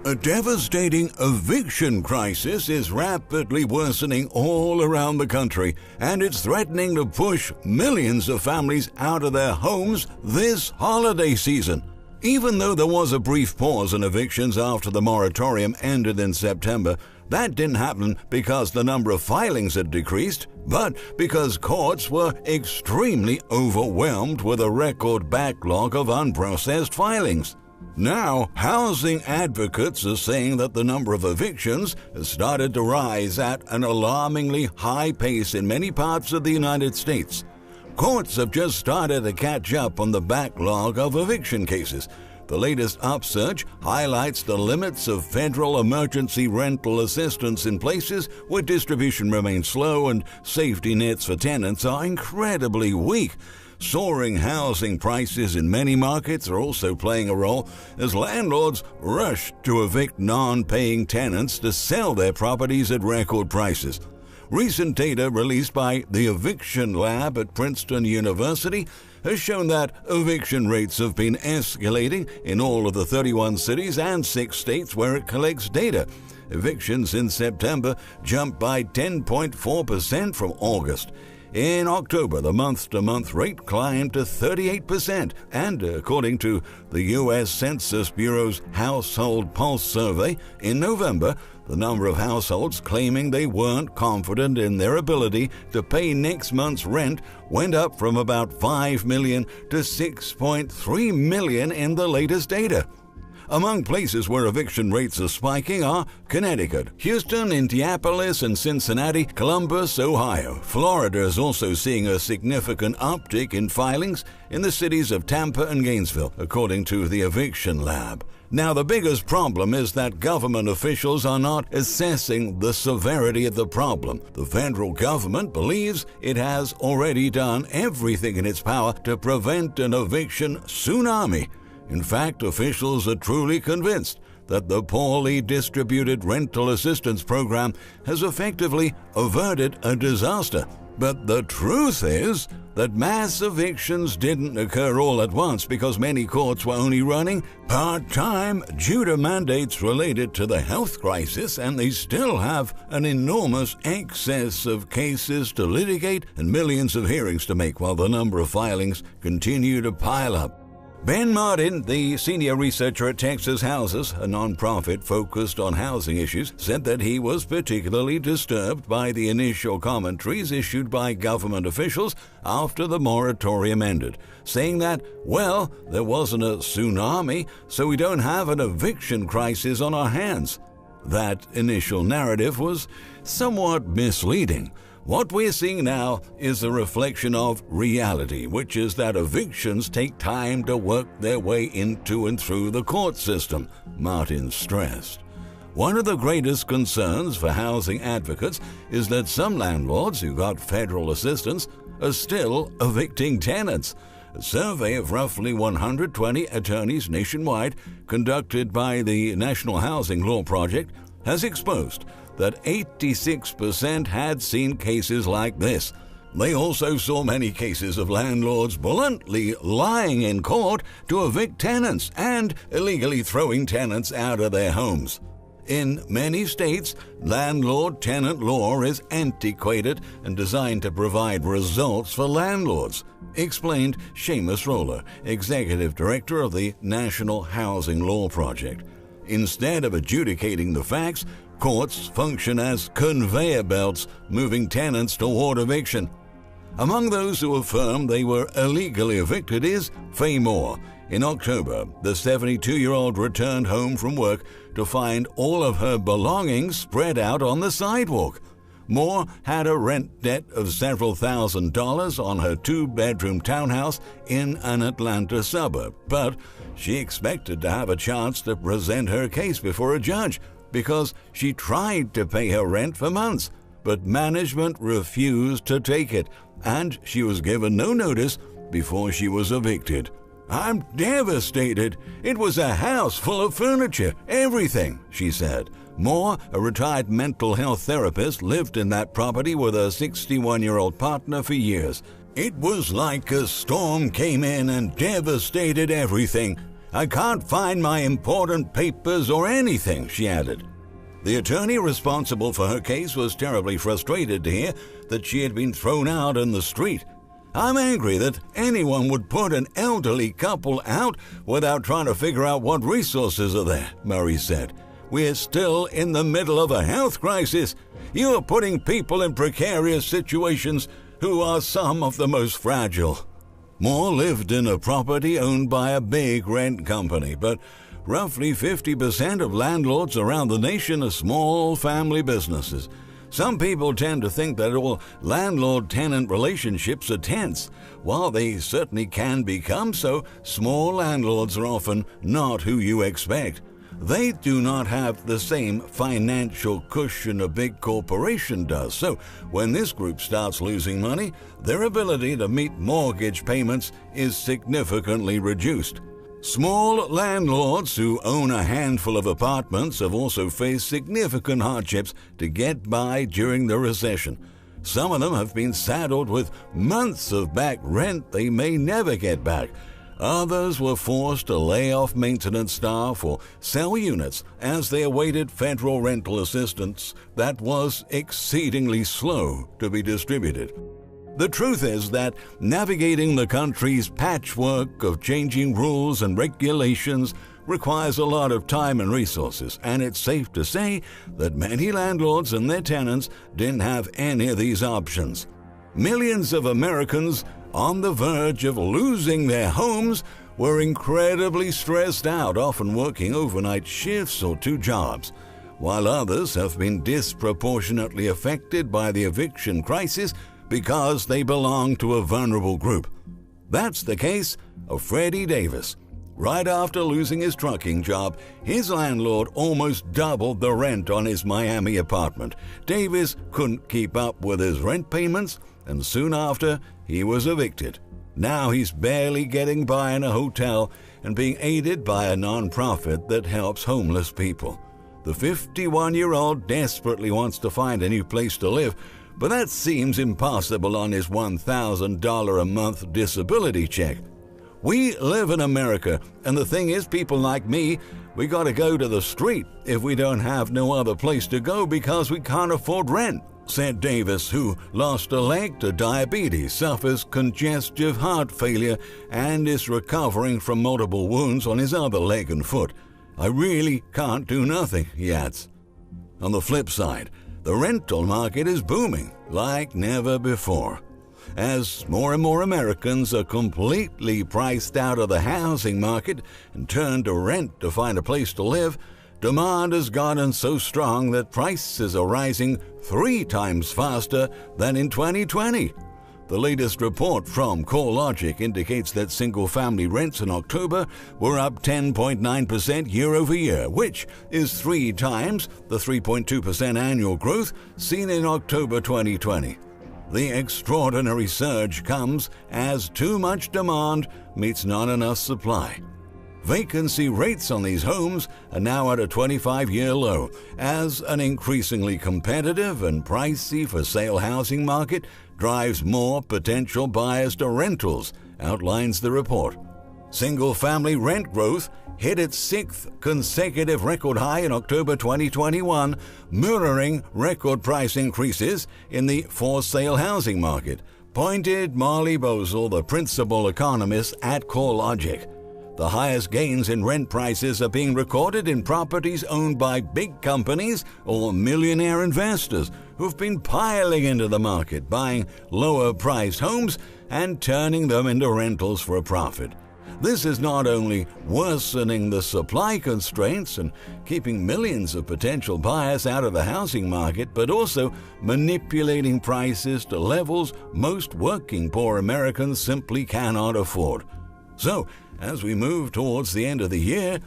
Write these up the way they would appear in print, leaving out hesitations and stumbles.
A devastating eviction crisis is rapidly worsening all around the country, and it's threatening to push millions of families out of their homes this holiday season. Even though there was a brief pause in evictions after the moratorium ended in September, that didn't happen because the number of filings had decreased, but because courts were extremely overwhelmed with a record backlog of unprocessed filings. Now, housing advocates are saying that the number of evictions has started to rise at an alarmingly high pace in many parts of the United States. Courts have just started to catch up on the backlog of eviction cases. The latest upsurge highlights the limits of federal emergency rental assistance in places where distribution remains slow and safety nets for tenants are incredibly weak. Soaring housing prices in many markets are also playing a role as landlords rush to evict non-paying tenants to sell their properties at record prices. Recent data released by the Eviction Lab at Princeton University has shown that eviction rates have been escalating in all of the 31 cities and 6 states where it collects data. Evictions in September jumped by 10.4% from August. In October, the month-to-month rate climbed to 38%, and according to the U.S. Census Bureau's Household Pulse survey, in November, the number of households claiming they weren't confident in their ability to pay next month's rent went up from about 5 million to 6.3 million in the latest data. Among places where eviction rates are spiking are Connecticut, Houston, Indianapolis, and Cincinnati, Columbus, Ohio. Florida is also seeing a significant uptick in filings in the cities of Tampa and Gainesville, according to the Eviction Lab. Now, the biggest problem is that government officials are not assessing the severity of the problem. The federal government believes it has already done everything in its power to prevent an eviction tsunami. In fact, officials are truly convinced that the poorly distributed rental assistance program has effectively averted a disaster. But the truth is that mass evictions didn't occur all at once because many courts were only running part-time due to mandates related to the health crisis, and they still have an enormous excess of cases to litigate and millions of hearings to make while the number of filings continue to pile up. Ben Martin, the senior researcher at Texas Houses, a nonprofit focused on housing issues, said that he was particularly disturbed by the initial commentaries issued by government officials after the moratorium ended, saying that, well, there wasn't a tsunami, so we don't have an eviction crisis on our hands. That initial narrative was somewhat misleading. What we're seeing now is a reflection of reality, which is that evictions take time to work their way into and through the court system, Martin stressed. One of the greatest concerns for housing advocates is that some landlords who got federal assistance are still evicting tenants. A survey of roughly 120 attorneys nationwide, conducted by the National Housing Law Project, has exposed that 86% had seen cases like this. They also saw many cases of landlords bluntly lying in court to evict tenants and illegally throwing tenants out of their homes. In many states, landlord-tenant law is antiquated and designed to provide results for landlords, explained Seamus Roller, executive director of the National Housing Law Project. Instead of adjudicating the facts, courts function as conveyor belts, moving tenants toward eviction. Among those who affirm they were illegally evicted is Faye Moore. In October, the 72-year-old returned home from work to find all of her belongings spread out on the sidewalk. Moore had a rent debt of several $1,000s on her 2-bedroom townhouse in an Atlanta suburb, but she expected to have a chance to present her case before a judge because she tried to pay her rent for months, but management refused to take it, and she was given no notice before she was evicted. "I'm devastated. It was a house full of furniture, everything," she said. Moore, a retired mental health therapist, lived in that property with a 61-year-old partner for years. "It was like a storm came in and devastated everything. I can't find my important papers or anything," she added. The attorney responsible for her case was terribly frustrated to hear that she had been thrown out in the street. "I'm angry that anyone would put an elderly couple out without trying to figure out what resources are there," Murray said. "We're still in the middle of a health crisis. You are putting people in precarious situations who are some of the most fragile." Moore lived in a property owned by a big rent company, but roughly 50% of landlords around the nation are small family businesses. Some people tend to think that all landlord-tenant relationships are tense. While they certainly can become so, small landlords are often not who you expect. They do not have the same financial cushion a big corporation does, so when this group starts losing money, their ability to meet mortgage payments is significantly reduced. Small landlords who own a handful of apartments have also faced significant hardships to get by during the recession. Some of them have been saddled with months of back rent they may never get back. Others were forced to lay off maintenance staff or sell units as they awaited federal rental assistance that was exceedingly slow to be distributed. The truth is that navigating the country's patchwork of changing rules and regulations requires a lot of time and resources, and it's safe to say that many landlords and their tenants didn't have any of these options. Millions of Americans on the verge of losing their homes were incredibly stressed out, often working overnight shifts or 2 jobs, while others have been disproportionately affected by the eviction crisis because they belong to a vulnerable group. That's the case of Freddie Davis. Right after losing his trucking job, his landlord almost doubled the rent on his Miami apartment. Davis couldn't keep up with his rent payments, and soon after, he was evicted. Now he's barely getting by in a hotel and being aided by a nonprofit that helps homeless people. The 51-year-old desperately wants to find a new place to live, but that seems impossible on his $1,000 a month disability check. We live in America, and the thing is, people like me, we gotta go to the street if we don't have no other place to go because we can't afford rent, said Davis, who lost a leg to diabetes, suffers congestive heart failure, and is recovering from multiple wounds on his other leg and foot. "I really can't do nothing," he adds. On the flip side, the rental market is booming like never before. As more and more Americans are completely priced out of the housing market and turn to rent to find a place to live, demand has gotten so strong that prices are rising 3 times faster than in 2020. The latest report from CoreLogic indicates that single-family rents in October were up 10.9% year-over-year, which is 3 times the 3.2% annual growth seen in October 2020. The extraordinary surge comes as too much demand meets not enough supply. Vacancy rates on these homes are now at a 25-year low, as an increasingly competitive and pricey for sale housing market drives more potential buyers to rentals, outlines the report. Single-family rent growth hit its 6th consecutive record high in October 2021, mirroring record price increases in the for-sale housing market, pointed Molly Boesel, the principal economist at CoreLogic. The highest gains in rent prices are being recorded in properties owned by big companies or millionaire investors who've been piling into the market, buying lower-priced homes and turning them into rentals for a profit. This is not only worsening the supply constraints and keeping millions of potential buyers out of the housing market, but also manipulating prices to levels most working poor Americans simply cannot afford. So, as we move towards the end of the year,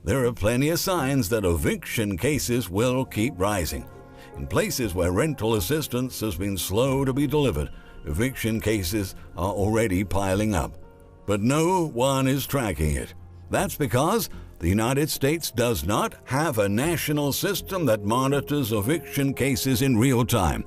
there are plenty of signs that eviction cases will keep rising. In places where rental assistance has been slow to be delivered, eviction cases are already piling up. But no one is tracking it. That's because the United States does not have a national system that monitors eviction cases in real time.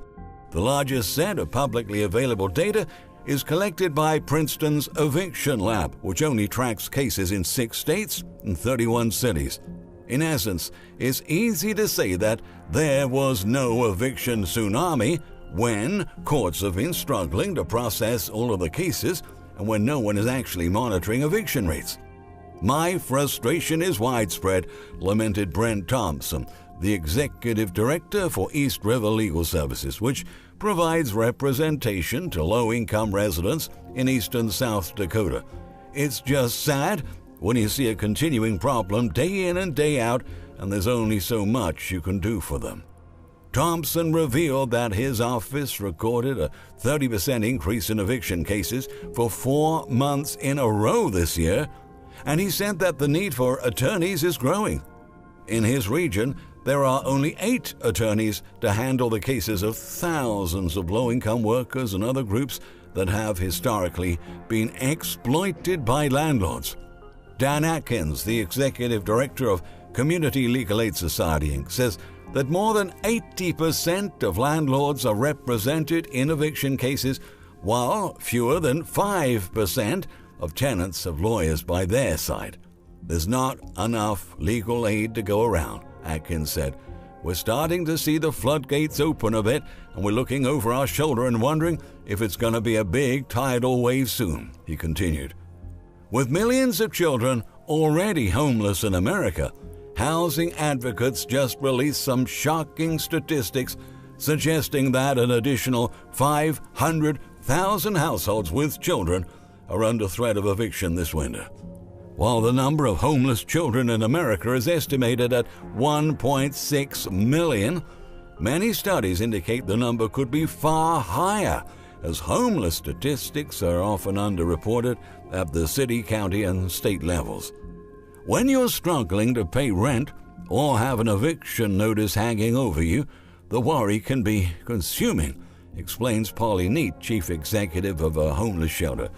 The largest set of publicly available data is collected by Princeton's Eviction Lab, which only tracks cases in 6 states and 31 cities. In essence, it's easy to say that there was no eviction tsunami when courts have been struggling to process all of the cases and when no one is actually monitoring eviction rates. My frustration is widespread, lamented Brent Thompson, the executive director for East River Legal Services, which provides representation to low-income residents in eastern South Dakota. It's just sad when you see a continuing problem day in and day out, and there's only so much you can do for them. Thompson revealed that his office recorded a 30% increase in eviction cases for 4 months in a row this year, and he said that the need for attorneys is growing. In his region, there are only 8 attorneys to handle the cases of thousands of low-income workers and other groups that have historically been exploited by landlords. Dan Atkins, the executive director of Community Legal Aid Society, Inc., says that more than 80% of landlords are represented in eviction cases, while fewer than 5% of tenants have lawyers by their side. There's not enough legal aid to go around, Atkins said. We're starting to see the floodgates open a bit, and we're looking over our shoulder and wondering if it's going to be a big tidal wave soon, he continued. With millions of children already homeless in America, housing advocates just released some shocking statistics suggesting that an additional 500,000 households with children are under threat of eviction this winter. While the number of homeless children in America is estimated at 1.6 million, many studies indicate the number could be far higher, as homeless statistics are often underreported at the city, county, and state levels. When you're struggling to pay rent or have an eviction notice hanging over you, the worry can be consuming, explains Polly Neat, chief executive of a homeless shelter.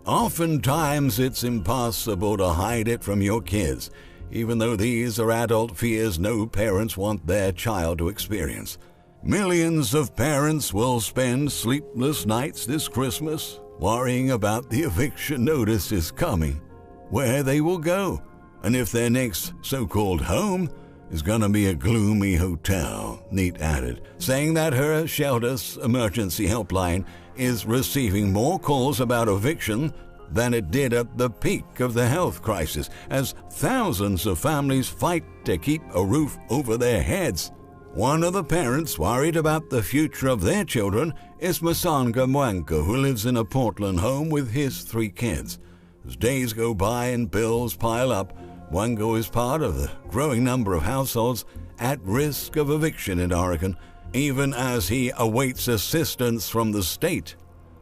Oftentimes it's impossible to hide it from your kids, even though these are adult fears no parents want their child to experience. Millions of parents will spend sleepless nights this Christmas worrying about the eviction notice is coming, where they will go, and if their next so-called home is going to be a gloomy hotel, Neat added, saying that her shelter's emergency helpline is receiving more calls about eviction than it did at the peak of the health crisis, as thousands of families fight to keep a roof over their heads. One of the parents worried about the future of their children is Masanga Mwanko, who lives in a Portland home with his 3 kids. As days go by and bills pile up, Mwanko is part of the growing number of households at risk of eviction in Oregon, even as he awaits assistance from the state.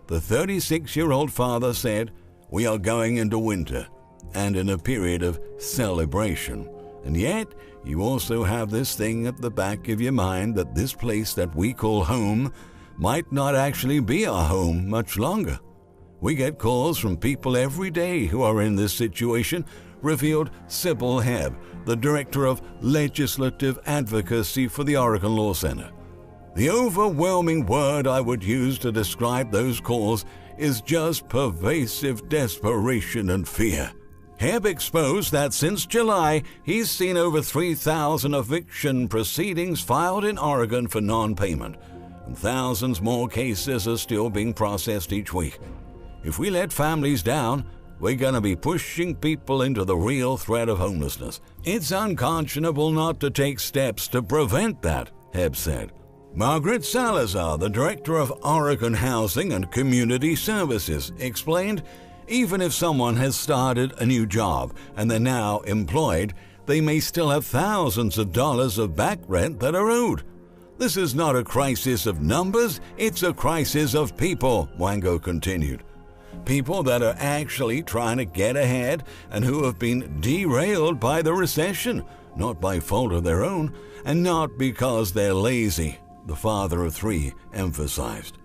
The 36-year-old father said, "We are going into winter and in a period of celebration. And yet, you also have this thing at the back of your mind that this place that we call home might not actually be our home much longer. We get calls from people every day who are in this situation," revealed Sybil Hebb, the director of legislative advocacy for the Oregon Law Center. The overwhelming word I would use to describe those calls is just pervasive desperation and fear. Hebb exposed that since July, he's seen over 3,000 eviction proceedings filed in Oregon for non-payment, and thousands more cases are still being processed each week. If we let families down, we're going to be pushing people into the real threat of homelessness. It's unconscionable not to take steps to prevent that, Hebb said. Margaret Salazar, the director of Oregon Housing and Community Services, explained, even if someone has started a new job and they're now employed, they may still have thousands of dollars of back rent that are owed. This is not a crisis of numbers, it's a crisis of people, Mwanko continued. People that are actually trying to get ahead and who have been derailed by the recession, not by fault of their own, and not because they're lazy, the father of 3 emphasized.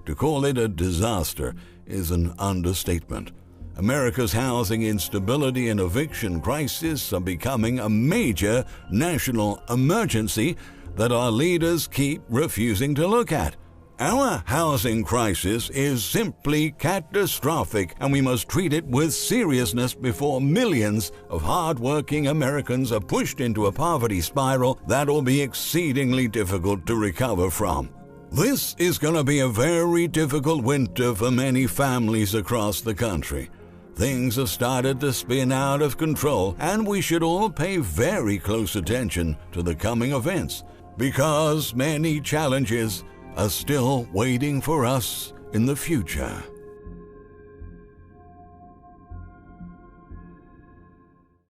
To call it a disaster is an understatement. America's housing instability and eviction crisis are becoming a major national emergency that our leaders keep refusing to look at. Our housing crisis is simply catastrophic, and we must treat it with seriousness before millions of hard-working Americans are pushed into a poverty spiral that will be exceedingly difficult to recover from. This is going to be a very difficult winter for many families across the country. Things have started to spin out of control, and we should all pay very close attention to the coming events, because many challenges are still waiting for us in the future.